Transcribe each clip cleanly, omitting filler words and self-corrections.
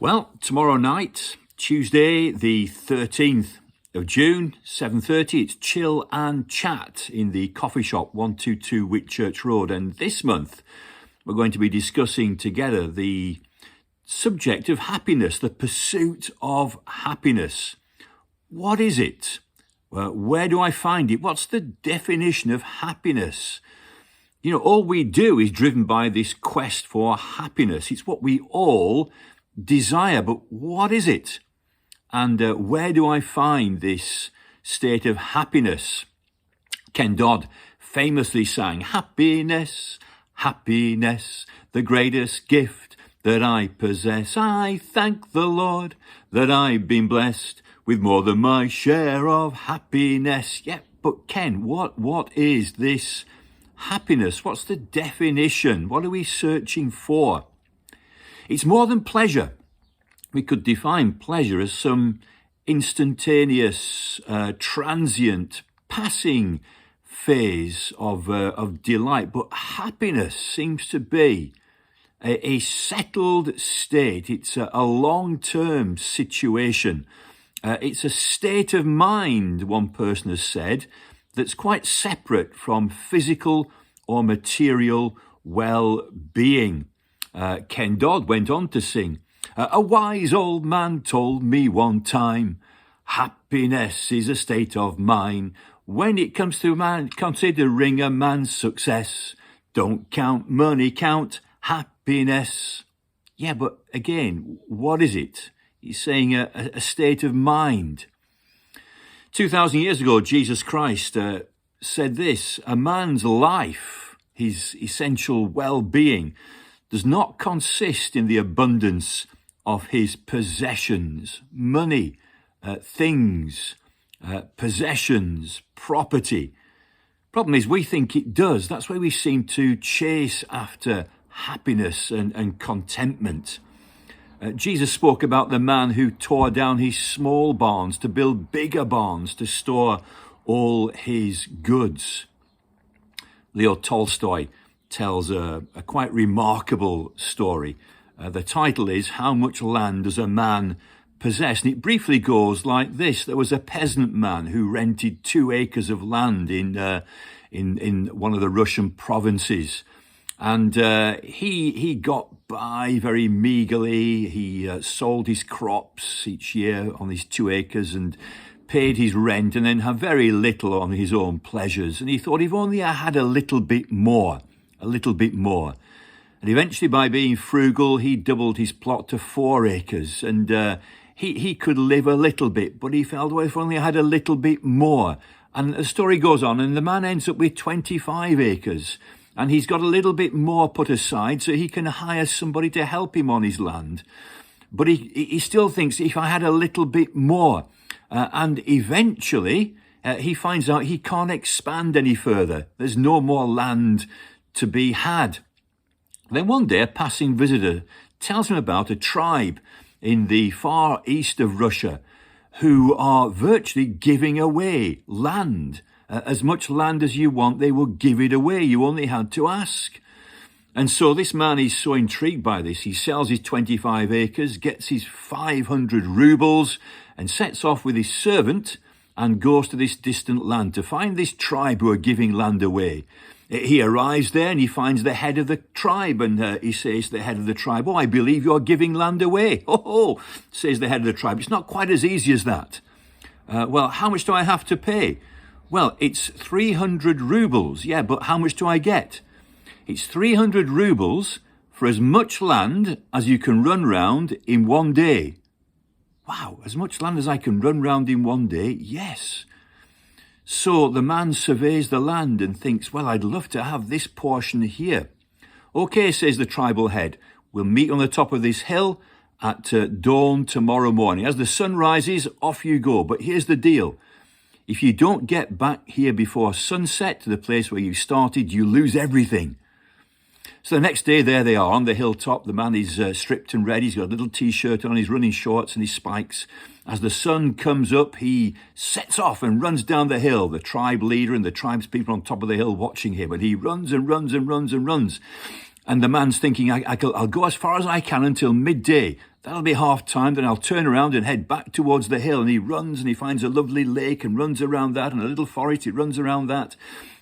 Well, tomorrow night, Tuesday, the 13th of June, 7:30, it's Chill and Chat in the coffee shop, 122 Whitchurch Road. And this month, we're going to be discussing together the subject of happiness, the pursuit of happiness. What is it? Where do I find it? What's the definition of happiness? You know, all we do is driven by this quest for happiness. It's what we all desire, but what is it? And where do I find this state of happiness? Ken Dodd famously sang, "Happiness, happiness, the greatest gift that I possess. I thank the Lord that I've been blessed with more than my share of happiness." Yeah, but Ken, what is this happiness? What's the definition? What are we searching for? It's more than pleasure. We could define pleasure as some instantaneous, transient, passing phase of delight. But happiness seems to be a settled state. It's a long-term situation. It's a state of mind, one person has said, that's quite separate from physical or material well-being. Ken Dodd went on to sing, "A wise old man told me one time, happiness is a state of mind. When it comes to considering a man's success, don't count money, count happiness." Yeah, but again, what is it? He's saying a state of mind. 2,000 years ago, Jesus Christ said this: a man's life, his essential well-being, does not consist in the abundance of his possessions, money, things, possessions, property. Problem is, we think it does. That's why we seem to chase after happiness and contentment. Jesus spoke about the man who tore down his small barns to build bigger barns to store all his goods. Leo Tolstoy tells a quite remarkable story. The title is "How Much Land Does a Man Possess?" And it briefly goes like this. There was a peasant man who rented 2 acres of land in one of the Russian provinces. And he got by very meagerly. He sold his crops each year on these 2 acres and paid his rent, and then had very little on his own pleasures. And he thought, if only I had a little bit more. And eventually, by being frugal, he doubled his plot to 4 acres. And he could live a little bit, but he felt, well, if only I had a little bit more. And the story goes on, and the man ends up with 25 acres. And he's got a little bit more put aside so he can hire somebody to help him on his land. But he still thinks, if I had a little bit more. And eventually, he finds out he can't expand any further. There's no more land to be had. Then one day, a passing visitor tells him about a tribe in the far east of Russia who are virtually giving away land. As much land as you want, they will give it away. You only had to ask. And so this man is so intrigued by this, he sells his 25 acres, gets his 500 rubles, and sets off with his servant and goes to this distant land to find this tribe who are giving land away. He arrives there and he finds the head of the tribe, and he says to the head of the tribe, "Oh, I believe you're giving land away." "Oh," says the head of the tribe, "it's not quite as easy as that." "Well, how much do I have to pay?" "Well, it's 300 rubles. "Yeah, but how much do I get?" "It's 300 rubles for as much land as you can run round in one day." "Wow, as much land as I can run round in one day?" "Yes." So the man surveys the land and thinks, well, I'd love to have this portion here. "Okay," says the tribal head, "we'll meet on the top of this hill at dawn tomorrow morning. As the sun rises, off you go. But here's the deal. If you don't get back here before sunset to the place where you started, you lose everything." So the next day, there they are on the hilltop. The man is stripped and ready. He's got a little T-shirt on, his running shorts and his spikes. As the sun comes up, he sets off and runs down the hill, the tribe leader and the tribe's people on top of the hill watching him. And he runs and runs and runs and runs. And the man's thinking, I'll go as far as I can until midday. That'll be half time, then I'll turn around and head back towards the hill. And he runs and he finds a lovely lake and runs around that, and a little forest, he runs around that.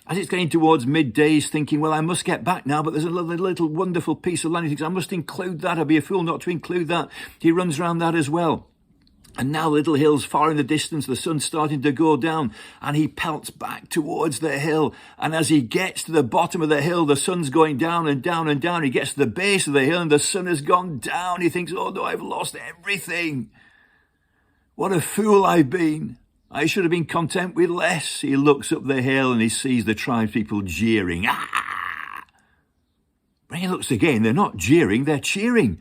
As it's getting towards midday, he's thinking, well, I must get back now, but there's a little wonderful piece of land. He thinks, I must include that. I'd be a fool not to include that. He runs around that as well. And now little hills far in the distance, the sun's starting to go down, and he pelts back towards the hill. And as he gets to the bottom of the hill, the sun's going down and down and down. He gets to the base of the hill and the sun has gone down. He thinks, oh no, I've lost everything. What a fool I've been. I should have been content with less. He looks up the hill and he sees the tribespeople jeering. Ah! When he looks again, they're not jeering, they're cheering.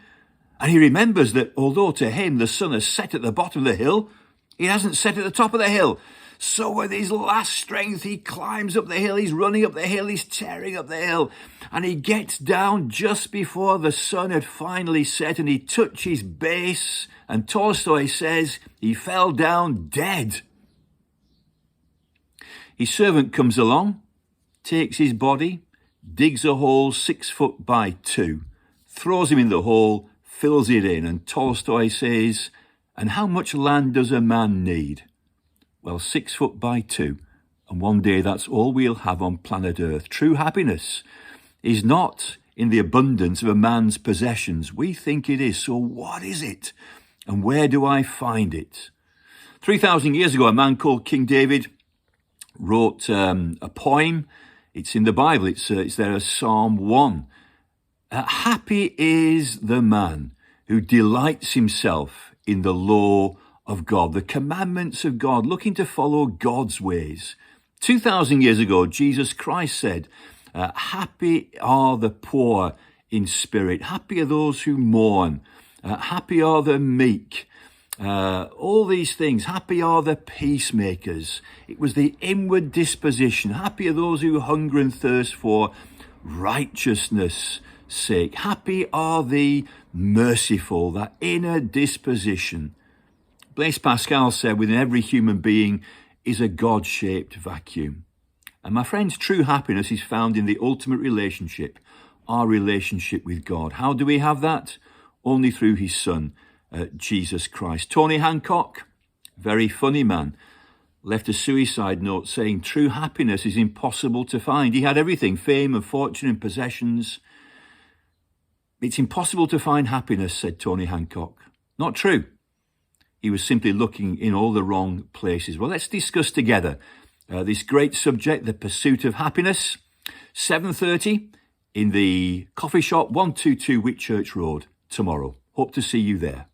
And he remembers that although to him the sun has set at the bottom of the hill, it hasn't set at the top of the hill. So with his last strength, he climbs up the hill, he's running up the hill, he's tearing up the hill. And he gets down just before the sun had finally set, and he touches base. And Tolstoy says he fell down dead. His servant comes along, takes his body, digs a hole 6 foot by 2, throws him in the hole, fills it in, and Tolstoy says, and how much land does a man need? Well, 6 foot by 2, and one day that's all we'll have on planet Earth. True happiness is not in the abundance of a man's possessions. We think it is. So what is it? And where do I find it? 3,000 years ago, a man called King David wrote a poem. It's in the Bible. It's there as Psalm 1. Happy is the man who delights himself in the law of God, the commandments of God, looking to follow God's ways. 2,000 years ago, Jesus Christ said, happy are the poor in spirit. Happy are those who mourn. Happy are the meek. All these things. Happy are the peacemakers. It was the inward disposition. Happy are those who hunger and thirst for righteousness' sake. Happy are the merciful, that inner disposition. Blaise Pascal said, within every human being is a God-shaped vacuum. And my friends, true happiness is found in the ultimate relationship, our relationship with God. How do we have that? Only through his Son, Jesus Christ. Tony Hancock, very funny man, left a suicide note saying true happiness is impossible to find. He had everything, fame and fortune and possessions. It's impossible to find happiness, said Tony Hancock. Not true. He was simply looking in all the wrong places. Well, let's discuss together this great subject, the pursuit of happiness. 7:30 in the coffee shop, 122 Whitchurch Road tomorrow. Hope to see you there.